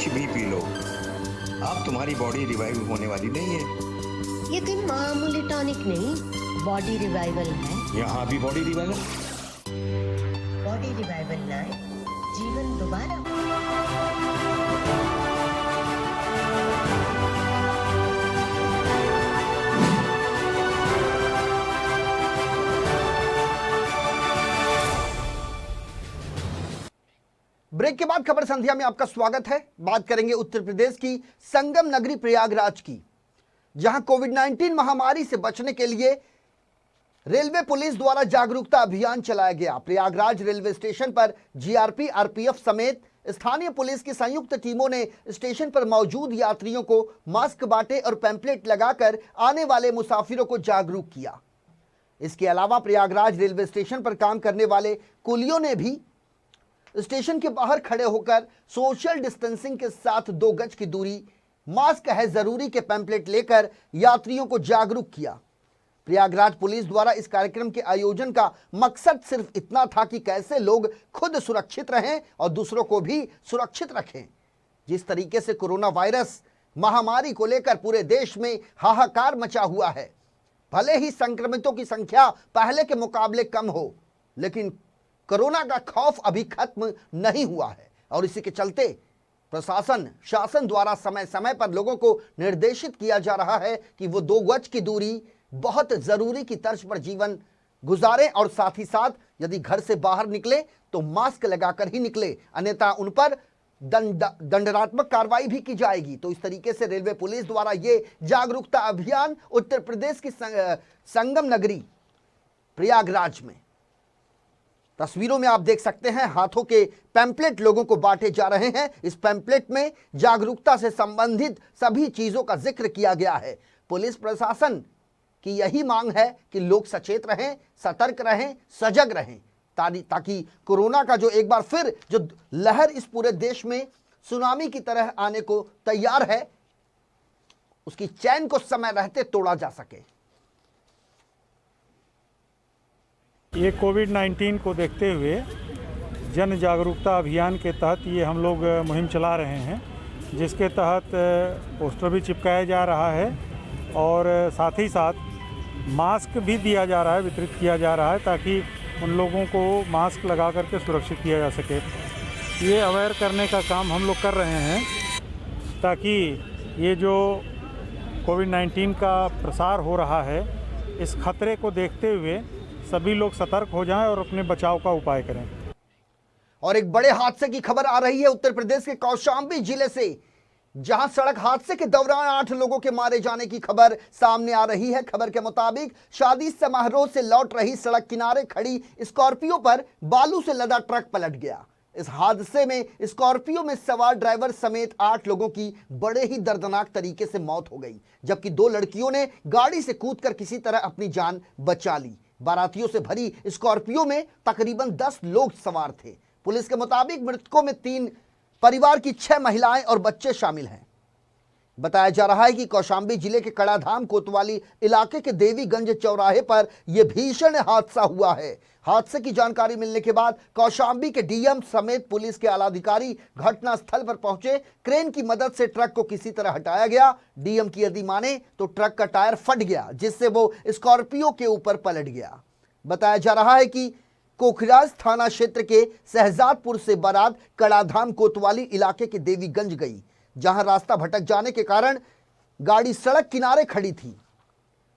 कुछ भी P low, अब तुम्हारी बॉडी रिवाइव होने वाली नहीं है। ये कोई मामूली टॉनिक नहीं, बॉडी रिवाइवल है। यहाँ भी बॉडी रिवाइवल। बॉडी रिवाइवल लाए जीवन दोबारा। ब्रेक के बाद खबर संध्या में आपका स्वागत है। बात करेंगे उत्तर प्रदेश की संगम नगरी प्रयागराज की, जहां कोविड-19 महामारी से बचने के लिए रेलवे पुलिस द्वारा जागरूकता अभियान चलाया गया। प्रयागराज रेलवे स्टेशन पर जीआरपी, आरपीएफ समेत स्थानीय पुलिस की संयुक्त टीमों ने स्टेशन पर मौजूद यात्रियों को मास्क बांटे और पैम्पलेट लगाकर आने वाले मुसाफिरों को जागरूक किया। इसके अलावा प्रयागराज रेलवे स्टेशन पर काम करने वाले कुलियों ने भी स्टेशन के बाहर खड़े होकर सोशल डिस्टेंसिंग के साथ 2 गज की दूरी, मास्क है जरूरी के पैम्पलेट लेकर यात्रियों को जागरूक किया। प्रयागराज पुलिस द्वारा इस कार्यक्रम के आयोजन का मकसद सिर्फ इतना था कि कैसे लोग खुद सुरक्षित रहें और दूसरों को भी सुरक्षित रखें। जिस तरीके से कोरोना वायरस महामारी को लेकर पूरे देश में हाहाकार मचा हुआ है, भले ही संक्रमितों की संख्या पहले के मुकाबले कम हो, लेकिन कोरोना का खौफ अभी खत्म नहीं हुआ है और इसी के चलते प्रशासन, शासन द्वारा समय समय पर लोगों को निर्देशित किया जा रहा है कि वो 2 गज की दूरी बहुत जरूरी की तर्ज पर जीवन गुजारें और साथ ही साथ यदि घर से बाहर निकले तो मास्क लगाकर ही निकले, अन्यथा उन पर दंडात्मक कार्रवाई भी की जाएगी। तो इस तरीके से रेलवे पुलिस द्वारा ये जागरूकता अभियान उत्तर प्रदेश की संगम नगरी प्रयागराज में, तस्वीरों में आप देख सकते हैं, हाथों के पैम्पलेट लोगों को बांटे जा रहे हैं। इस पैम्पलेट में जागरूकता से संबंधित सभी चीजों का जिक्र किया गया है। पुलिस प्रशासन की यही मांग है कि लोग सचेत रहें, सतर्क रहें, सजग रहें, ताकि कोरोना का जो एक बार फिर जो लहर इस पूरे देश में सुनामी की तरह आने को तैयार है, उसकी चैन को समय रहते तोड़ा जा सके। ये कोविड-19 को देखते हुए जन जागरूकता अभियान के तहत ये हम लोग मुहिम चला रहे हैं, जिसके तहत पोस्टर भी चिपकाया जा रहा है और साथ ही साथ मास्क भी दिया जा रहा है, वितरित किया जा रहा है, ताकि उन लोगों को मास्क लगा करके सुरक्षित किया जा सके। ये अवेयर करने का काम हम लोग कर रहे हैं ताकि ये जो कोविड-19 का प्रसार हो रहा है, इस खतरे को देखते हुए सभी लोग सतर्क हो जाएं और अपने बचाव का उपाय करें। और एक बड़े हादसे की खबर आ रही है उत्तर प्रदेश के कौशाम्बी जिले से, जहां सड़क हादसे के दौरान 8 लोगों के मारे जाने की खबर सामने आ रही है। खबर के मुताबिक शादी समारोह से लौट रही सड़क किनारे खड़ी स्कॉर्पियो पर बालू से लदा ट्रक पलट गया। इस हादसे में स्कॉर्पियो में सवार ड्राइवर समेत 8 लोगों की बड़े ही दर्दनाक तरीके से मौत हो गई, जबकि 2 लड़कियों ने गाड़ी से कूदकर किसी तरह अपनी जान बचा ली। बारातियों से भरी स्कॉर्पियो में तकरीबन 10 लोग सवार थे। पुलिस के मुताबिक मृतकों में 3 परिवार की 6 महिलाएं और बच्चे शामिल हैं। बताया जा रहा है कि कौशाम्बी जिले के कड़ाधाम कोतवाली इलाके के देवीगंज चौराहे पर यह भीषण हादसा हुआ है। हादसे की जानकारी मिलने के बाद कौशाम्बी के डीएम समेत पुलिस के आलाधिकारी घटनास्थल पर पहुंचे। क्रेन की मदद से ट्रक को किसी तरह हटाया गया। डीएम की यदि माने तो ट्रक का टायर फट गया, जिससे वो स्कॉर्पियो के ऊपर पलट गया। बताया जा रहा है कि कोखराज थाना क्षेत्र के शहजादपुर से बारात कड़ाधाम कोतवाली इलाके के देवीगंज गई, जहां रास्ता भटक जाने के कारण गाड़ी सड़क किनारे खड़ी थी,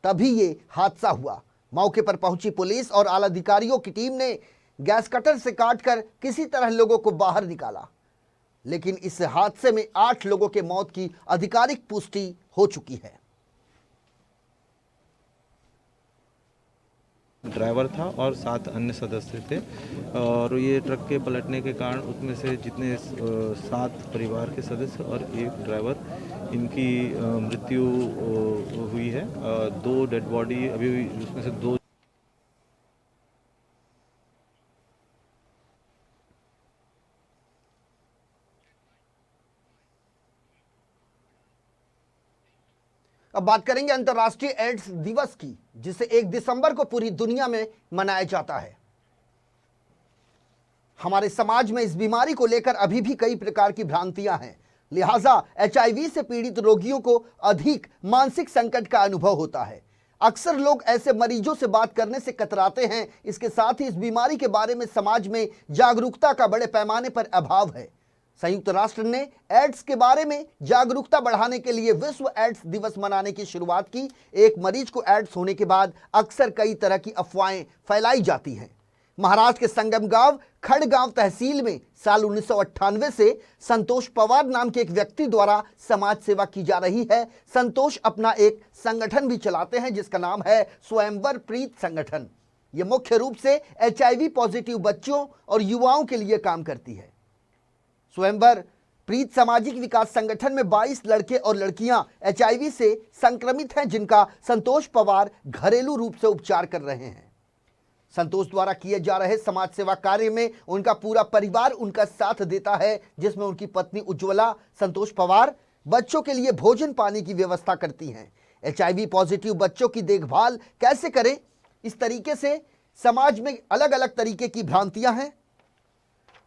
तभी ये हादसा हुआ। मौके पर पहुंची पुलिस और आलाधिकारियों की टीम ने गैस कटर से काटकर किसी तरह लोगों को बाहर निकाला, लेकिन इस हादसे में 8 लोगों के मौत की आधिकारिक पुष्टि हो चुकी है। ड्राइवर था और 7 अन्य सदस्य थे और ये ट्रक के पलटने के कारण उसमें से जितने 7 परिवार के सदस्य और 1 ड्राइवर, इनकी मृत्यु हुई है। 2 डेड बॉडी अभी, उसमें से 2 अब बात करेंगे अंतर्राष्ट्रीय एड्स दिवस की, जिसे 1 दिसंबर को पूरी दुनिया में मनाया जाता है। हमारे समाज में इस बीमारी को लेकर अभी भी कई प्रकार की भ्रांतियां हैं। लिहाजा HIV से पीड़ित रोगियों को अधिक मानसिक संकट का अनुभव होता है। अक्सर लोग ऐसे मरीजों से बात करने से कतराते हैं। इसके साथ ही इस बीमारी के बारे में समाज में जागरूकता का बड़े पैमाने पर अभाव है। संयुक्त राष्ट्र ने एड्स के बारे में जागरूकता बढ़ाने के लिए विश्व एड्स दिवस मनाने की शुरुआत की। एक मरीज को एड्स होने के बाद अक्सर कई तरह की अफवाहें फैलाई जाती हैं। महाराष्ट्र के संगम गांव खड़गांव तहसील में साल 1998 से संतोष पवार नाम के एक व्यक्ति द्वारा समाज सेवा की जा रही है। संतोष अपना एक संगठन भी चलाते हैं जिसका नाम है स्वयंवर प्रीत संगठन। यह मुख्य रूप से HIV पॉजिटिव बच्चों और युवाओं के लिए काम करती है। स्वयंवर प्रीत सामाजिक विकास संगठन में 22 लड़के और लड़कियां HIV से संक्रमित हैं जिनका संतोष पवार घरेलू रूप से उपचार कर रहे हैं। संतोष द्वारा किए जा रहे समाज सेवा कार्य में उनका पूरा परिवार उनका साथ देता है, जिसमें उनकी पत्नी उज्ज्वला संतोष पवार बच्चों के लिए भोजन पानी की व्यवस्था करती हैं। HIV पॉजिटिव बच्चों की देखभाल कैसे करें, इस तरीके से समाज में अलग अलग तरीके की भ्रांतियां हैं।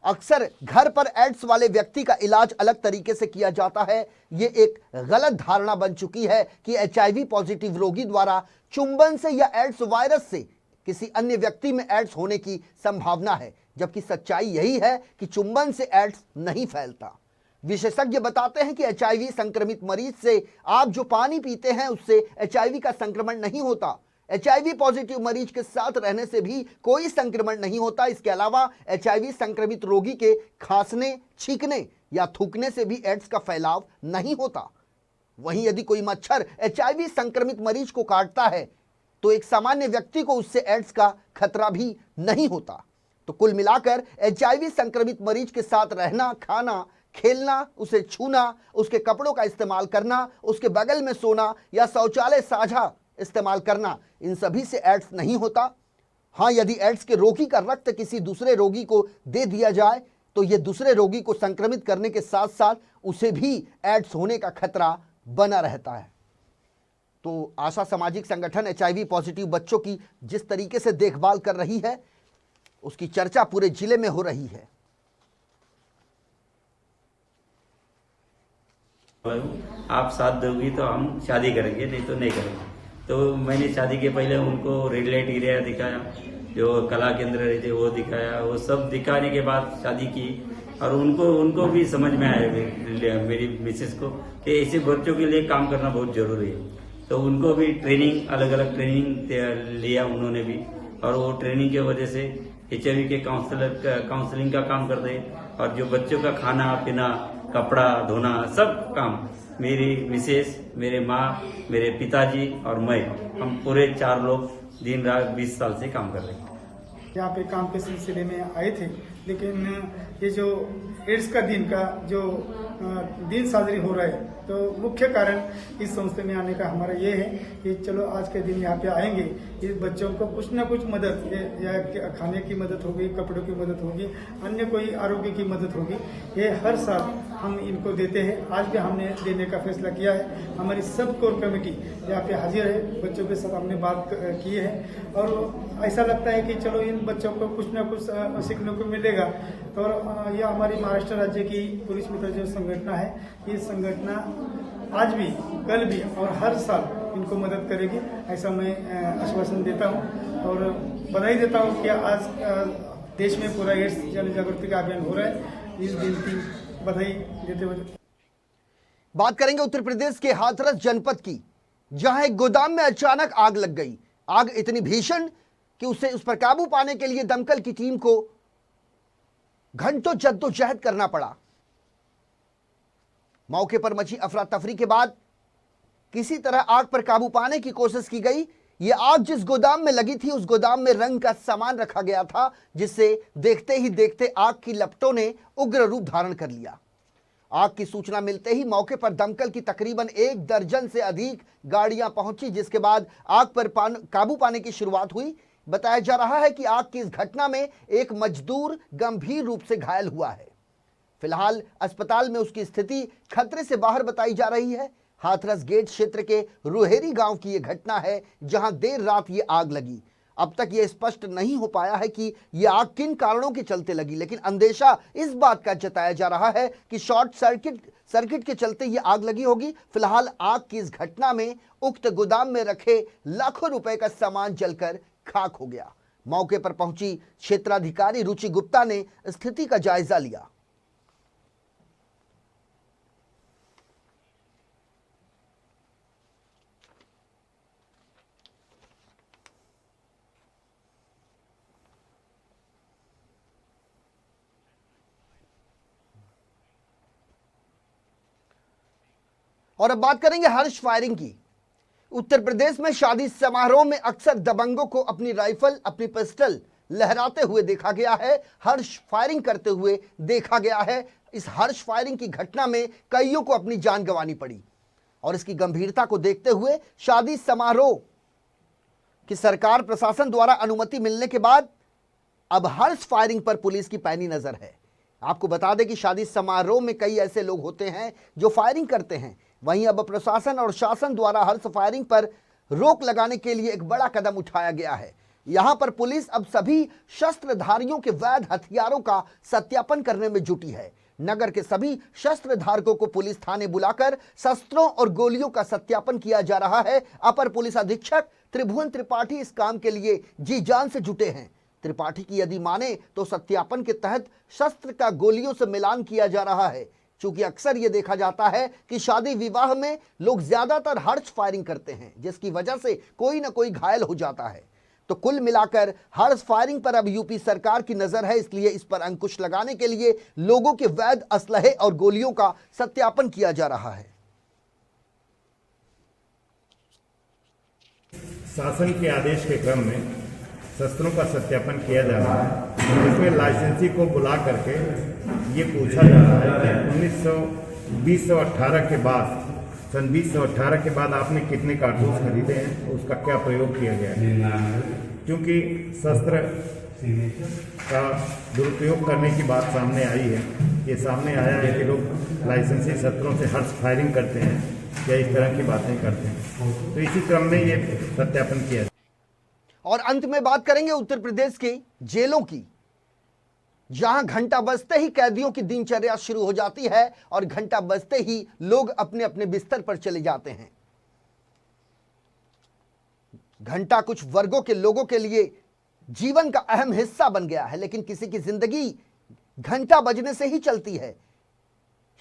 अक्सर घर पर एड्स वाले व्यक्ति का इलाज अलग तरीके से किया जाता है। ये एक गलत धारणा बन चुकी है कि HIV पॉजिटिव रोगी द्वारा चुंबन से या एड्स वायरस से किसी अन्य व्यक्ति में एड्स होने की संभावना है, जबकि सच्चाई यही है कि चुंबन से एड्स नहीं फैलता। विशेषज्ञ बताते हैं कि HIV संक्रमित मरीज से आप जो पानी पीते हैं उससे HIV का संक्रमण नहीं होता। HIV पॉजिटिव मरीज के साथ रहने से भी कोई संक्रमण नहीं होता। इसके अलावा HIV संक्रमित रोगी के खांसने, छींकने या थूकने से भी एड्स का फैलाव नहीं होता। वहीं यदि कोई मच्छर HIV संक्रमित मरीज को काटता है तो एक सामान्य व्यक्ति को उससे एड्स का खतरा भी नहीं होता। तो कुल मिलाकर HIV संक्रमित मरीज के साथ रहना, खाना, खेलना, उसे छूना, उसके कपड़ों का इस्तेमाल करना, उसके बगल में सोना या शौचालय साझा इस्तेमाल करना, इन सभी से एड्स नहीं होता। हाँ, यदि एड्स के रोगी का रक्त किसी दूसरे रोगी को दे दिया जाए तो यह दूसरे रोगी को संक्रमित करने के साथ साथ उसे भी एड्स होने का खतरा बना रहता है। तो आशा सामाजिक संगठन HIV पॉजिटिव बच्चों की जिस तरीके से देखभाल कर रही है उसकी चर्चा पूरे जिले में हो रही है। आप साथ दोगी तो हम शादी करेंगे, नहीं तो नहीं करेंगे। तो मैंने शादी के पहले उनको रेड लाइट एरिया दिखाया, जो कला केंद्र रहते वो दिखाया, वो सब दिखाने के बाद शादी की। और उनको भी समझ में आया मेरी मिसेस को कि ऐसे बच्चों के लिए काम करना बहुत जरूरी है। तो उनको भी ट्रेनिंग, अलग अलग ट्रेनिंग लिया उन्होंने भी, और वो ट्रेनिंग की वजह से HIV के काउंसलिंग का काम करते हैं। और जो बच्चों का खाना पीना, कपड़ा धोना, सब काम मेरी मिसेस, मेरे माँ, मेरे पिताजी और मैं, हम पूरे 4 लोग दिन रात 20 साल से काम कर रहे हैं। यहाँ पे काम के सिलसिले में आए थे, लेकिन ये जो एड्स का दिन का जो दिन साजरी हो रहा है, तो मुख्य कारण इस संस्था में आने का हमारा ये है कि चलो आज के दिन यहाँ पे आएंगे, इस बच्चों को कुछ ना कुछ मदद, या खाने की मदद होगी, कपड़ों की मदद होगी, अन्य कोई आरोग्य की मदद होगी, ये हर साल हम इनको देते हैं। आज भी हमने देने का फैसला किया है। हमारी सब कोर कमेटी यहाँ पे हाजिर है, बच्चों के साथ हमने बात की है और ऐसा लगता है कि चलो इन बच्चों को कुछ ना कुछ सीखने को मिलेगा। तो यह हमारी महाराष्ट्र राज्य की पुलिस मित्र जो संगठना है, ये संगठना आज भी, कल भी और हर साल इनको मदद करेगी, ऐसा मैं आश्वासन देता हूँ और बधाई देता हूँ कि आज देश में पूरा एड्स जन जागृति का अभियान हो रहा है। इस दिन की बधाई देते हुए बात करेंगे उत्तर प्रदेश के हाथरस जनपद की, जहां एक गोदाम में अचानक आग लग गई। आग इतनी भीषण कि उस पर काबू पाने के लिए दमकल की टीम को घंटों जद्दोजहद करना पड़ा। मौके पर मची अफरा तफरी के बाद किसी तरह आग पर काबू पाने की कोशिश की गई। यह आग जिस गोदाम में लगी थी उस गोदाम में रंग का सामान रखा गया था, जिससे देखते ही देखते आग की लपटों ने उग्र रूप धारण कर लिया। आग की सूचना मिलते ही मौके पर दमकल की तकरीबन 1 दर्जन से अधिक गाड़ियां पहुंची, जिसके बाद आग पर काबू पाने की शुरुआत हुई। बताया जा रहा है कि आग की इस घटना में एक मजदूर गंभीर रूप से घायल हुआ है। फिलहाल अस्पताल में उसकी स्थिति खतरे से बाहर बताई जा रही है। हाथरस गेट क्षेत्र के रुहेरी गांव की यह घटना है, जहां देर रात ये आग लगी। अब तक यह स्पष्ट नहीं हो पाया है कि यह आग किन कारणों के चलते लगी, लेकिन अंदेशा इस बात का जताया जा रहा है कि शॉर्ट सर्किट के चलते यह आग लगी होगी। फिलहाल आग की इस घटना में उक्त गोदाम में रखे लाखों रुपए का सामान जलकर खाक हो गया। मौके पर पहुंची क्षेत्राधिकारी रुचि गुप्ता ने स्थिति का जायजा लिया। और अब बात करेंगे हर्ष फायरिंग की। उत्तर प्रदेश में शादी समारोह में अक्सर दबंगों को अपनी राइफल, अपनी पिस्टल लहराते हुए देखा गया है, हर्ष फायरिंग करते हुए देखा गया है। इस हर्ष फायरिंग की घटना में कईयों को अपनी जान गंवानी पड़ी और इसकी गंभीरता को देखते हुए शादी समारोह की सरकार प्रशासन द्वारा अनुमति मिलने के बाद अब हर्ष फायरिंग पर पुलिस की पैनी नजर है। आपको बता दें कि शादी समारोह में कई ऐसे लोग होते हैं जो फायरिंग करते हैं। वहीं अब प्रशासन और शासन द्वारा हर्ष फायरिंग पर रोक लगाने के लिए एक बड़ा कदम उठाया गया है। यहां पर पुलिस अब सभी शस्त्रधारियों के वैध हथियारों का सत्यापन करने में जुटी है। नगर के सभी शस्त्र धारकों को पुलिस थाने बुलाकर शस्त्रों और गोलियों का सत्यापन किया जा रहा है। अपर पुलिस अधीक्षक त्रिभुवन त्रिपाठी इस काम के लिए जी जान से जुटे हैं। त्रिपाठी की यदि माने तो सत्यापन के तहत शस्त्र का गोलियों से मिलान किया जा रहा है। चूंकि अक्सर यह देखा जाता है कि शादी विवाह में लोग ज्यादातर हर्ष फायरिंग करते हैं, जिसकी वजह से कोई ना कोई घायल हो जाता है। तो कुल मिलाकर हर्ष फायरिंग पर अब यूपी सरकार की नजर है, इसलिए इस पर अंकुश लगाने के लिए लोगों के वैध असलहे और गोलियों का सत्यापन किया जा रहा है। शासन के आदेश के क्रम में शस्त्रों का सत्यापन किया जा रहा है, जिसमें लाइसेंसी को बुला करके ये पूछा जा रहा है कि 2018 के बाद, सन 2018 के बाद आपने कितने कारतूस खरीदे हैं, उसका क्या प्रयोग किया गया है। क्योंकि शस्त्र का दुरुपयोग करने की बात सामने आई है, ये सामने आया है कि लोग लाइसेंसी शस्त्रों से हर्ष फायरिंग करते हैं या इस तरह की बातें करते हैं, तो इसी क्रम में ये सत्यापन किया। और अंत में बात करेंगे उत्तर प्रदेश की जेलों की, जहां घंटा बजते ही कैदियों की दिनचर्या शुरू हो जाती है और घंटा बजते ही लोग अपने अपने बिस्तर पर चले जाते हैं। घंटा कुछ वर्गों के लोगों के लिए जीवन का अहम हिस्सा बन गया है, लेकिन किसी की जिंदगी घंटा बजने से ही चलती है।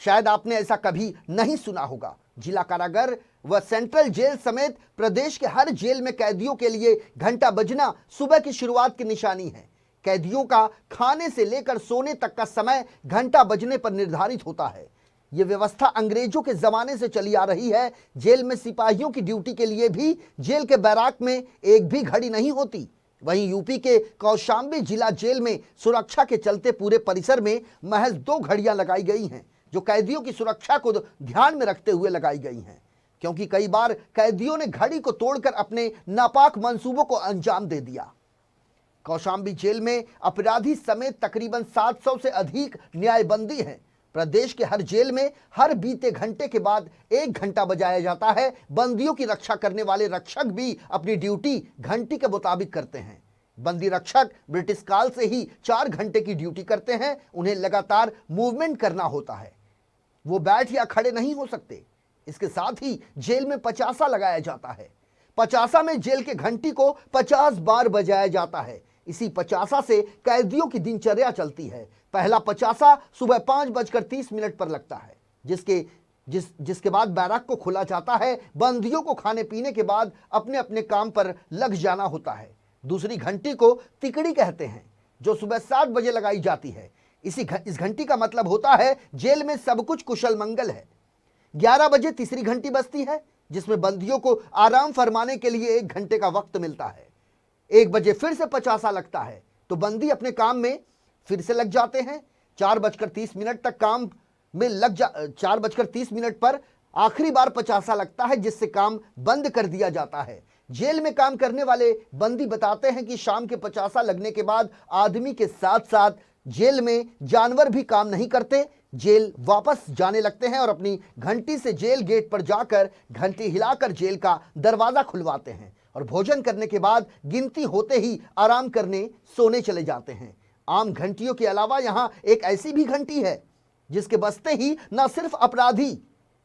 शायद आपने ऐसा कभी नहीं सुना होगा। जिला कारागार व सेंट्रल जेल समेत प्रदेश के हर जेल में कैदियों के लिए घंटा बजना सुबह की शुरुआत की निशानी है। कैदियों का खाने से लेकर सोने तक का समय घंटा बजने पर निर्धारित होता है। यह व्यवस्था अंग्रेजों के जमाने से चली आ रही है। जेल में सिपाहियों की ड्यूटी के लिए भी जेल के बैराक में एक भी घड़ी नहीं होती। वहीं यूपी के कौशाम्बी जिला जेल में सुरक्षा के चलते पूरे परिसर में महज 2 घड़ियां लगाई गई हैं, जो कैदियों की सुरक्षा को ध्यान में रखते हुए लगाई गई हैं, क्योंकि कई बार कैदियों ने घड़ी को तोड़कर अपने नापाक मंसूबों को अंजाम दे दिया। कौशाम्बी जेल में अपराधी समेत तकरीबन 700 से अधिक न्यायबंदी हैं। प्रदेश के हर जेल में हर बीते घंटे के बाद 1 घंटा बजाया जाता है। बंदियों की रक्षा करने वाले रक्षक भी अपनी ड्यूटी घंटी के मुताबिक करते हैं। बंदी रक्षक ब्रिटिश काल से ही 4 घंटे की ड्यूटी करते हैं। उन्हें लगातार मूवमेंट करना होता है, वो बैठ या खड़े नहीं हो सकते। इसके साथ ही जेल में पचासा लगाया जाता है। पचासा में जेल के घंटी को 50 बार बजाया जाता है। इसी पचासा से कैदियों की दिनचर्या चलती है। पहला पचासा सुबह 5:30 पर लगता है, जिसके बाद बैरक को खोला जाता है। बंदियों को खाने पीने के बाद अपने अपने काम पर लग जाना होता है। दूसरी घंटी को तिकड़ी कहते हैं, जो सुबह 7 बजे लगाई जाती है। इस घंटी का मतलब होता है जेल में सब कुछ कुशल मंगल है। 11 बजे तीसरी घंटी बजती है, जिसमें बंदियों को आराम फरमाने के लिए 1 घंटे का वक्त मिलता है। 1 बजे फिर से पचासा लगता है, तो बंदी अपने काम में फिर से लग जाते हैं। 4:30 तक काम में 4:30 पर आखिरी बार पचासा लगता है, जिससे काम बंद कर दिया जाता है। जेल में काम करने वाले बंदी बताते हैं कि शाम के पचासा लगने के बाद आदमी के साथ साथ जेल में जानवर भी काम नहीं करते। जेल वापस जाने लगते हैं और अपनी घंटी से जेल गेट पर जाकर घंटी हिलाकर जेल का दरवाजा खुलवाते हैं। और भोजन करने के बाद गिनती होते ही आराम करने सोने चले जाते हैं। आम घंटियों के अलावा यहाँ एक ऐसी भी घंटी है जिसके बजते ही न सिर्फ अपराधी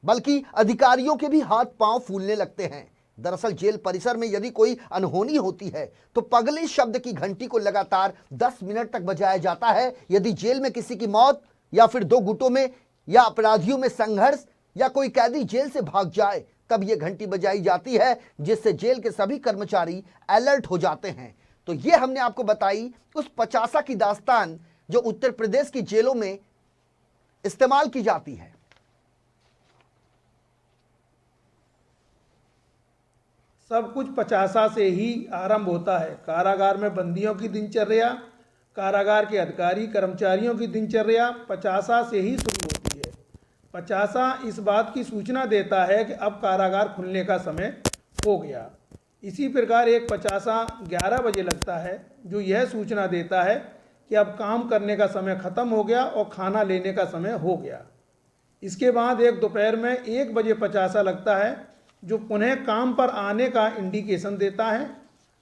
बल्कि अधिकारियों के भी हाथ पांव फूलने लगते हैं। दरअसल जेल परिसर में यदि कोई अनहोनी होती है तो पगली शब्द की घंटी को लगातार 10 मिनट तक बजाया जाता है। यदि जेल में किसी की मौत या फिर दो गुटों में या अपराधियों में संघर्ष या कोई कैदी जेल से भाग जाए तब यह घंटी बजाई जाती है, जिससे जेल के सभी कर्मचारी अलर्ट हो जाते हैं। तो ये हमने आपको बताई उस 50 की दास्तान जो उत्तर प्रदेश की जेलों में इस्तेमाल की जाती है। सब कुछ 50 से ही आरंभ होता है। कारागार में बंदियों की दिनचर्या, कारागार के अधिकारी कर्मचारियों की दिनचर्या 50 से ही शुरू होती है। 50 इस बात की सूचना देता है कि अब कारागार खुलने का समय हो गया। इसी प्रकार एक 50 11 बजे लगता है जो यह सूचना देता है कि अब काम करने का समय खत्म हो गया और खाना लेने का समय हो गया। इसके बाद एक दोपहर में 1 बजे 50 लगता है जो पुनः काम पर आने का इंडिकेशन देता है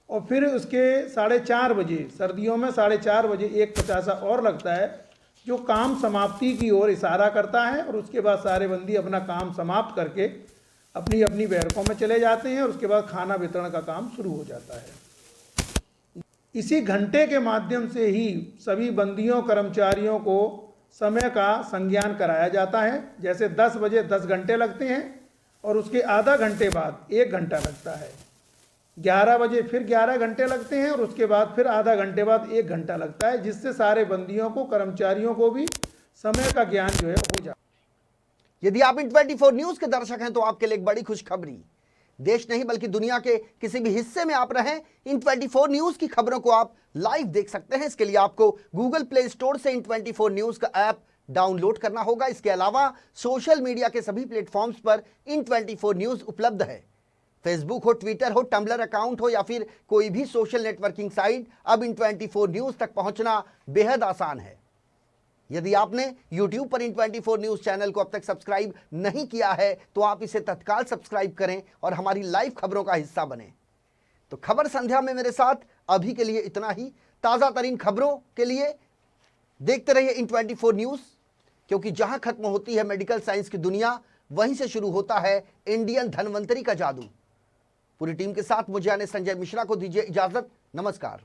और फिर उसके 4:30 बजे सर्दियों में 4:30 बजे एक 50 और लगता है जो काम समाप्ति की ओर इशारा करता है और उसके बाद सारे बंदी अपना काम समाप्त करके अपनी अपनी बैरकों में चले जाते हैं और उसके बाद खाना वितरण का काम शुरू हो जाता है। इसी घंटे के माध्यम से ही सभी बंदियों कर्मचारियों को समय का संज्ञान कराया जाता है। जैसे 10 बजे 10 घंटे लगते हैं और उसके आधा घंटे बाद 1 घंटा लगता है। 11 बजे फिर 11 घंटे लगते हैं और उसके बाद फिर आधा घंटे बाद 1 घंटा लगता है, जिससे सारे बंदियों को कर्मचारियों को भी समय का ज्ञान जो है हो जाए। यदि आप इन 24 न्यूज के दर्शक हैं तो आपके लिए एक बड़ी खुशखबरी। देश नहीं बल्कि दुनिया के किसी भी हिस्से में आप रहें, इन 24 न्यूज की खबरों को आप लाइव देख सकते हैं। इसके लिए आपको गूगल प्ले स्टोर से इन 24 न्यूज का ऐप डाउनलोड करना होगा। इसके अलावा सोशल मीडिया के सभी प्लेटफॉर्म्स पर इन 24 न्यूज उपलब्ध है। फेसबुक हो, ट्विटर हो, टम्बलर अकाउंट हो या फिर कोई भी सोशल नेटवर्किंग साइट, अब इन 24 न्यूज तक पहुंचना बेहद आसान है। यदि आपने YouTube पर इन 24 न्यूज चैनल को अब तक सब्सक्राइब नहीं किया है तो आप इसे तत्काल सब्सक्राइब करें और हमारी लाइव खबरों का हिस्सा बने। तो खबर संध्या में मेरे साथ अभी के लिए इतना ही। ताजा तरीन खबरों के लिए देखते रहिए इन 24 न्यूज, क्योंकि जहां खत्म होती है मेडिकल साइंस की दुनिया वहीं से शुरू होता है इंडियन धनवंतरी का जादू। पूरी टीम के साथ मुझे यानी संजय मिश्रा को दीजिए इजाजत। नमस्कार।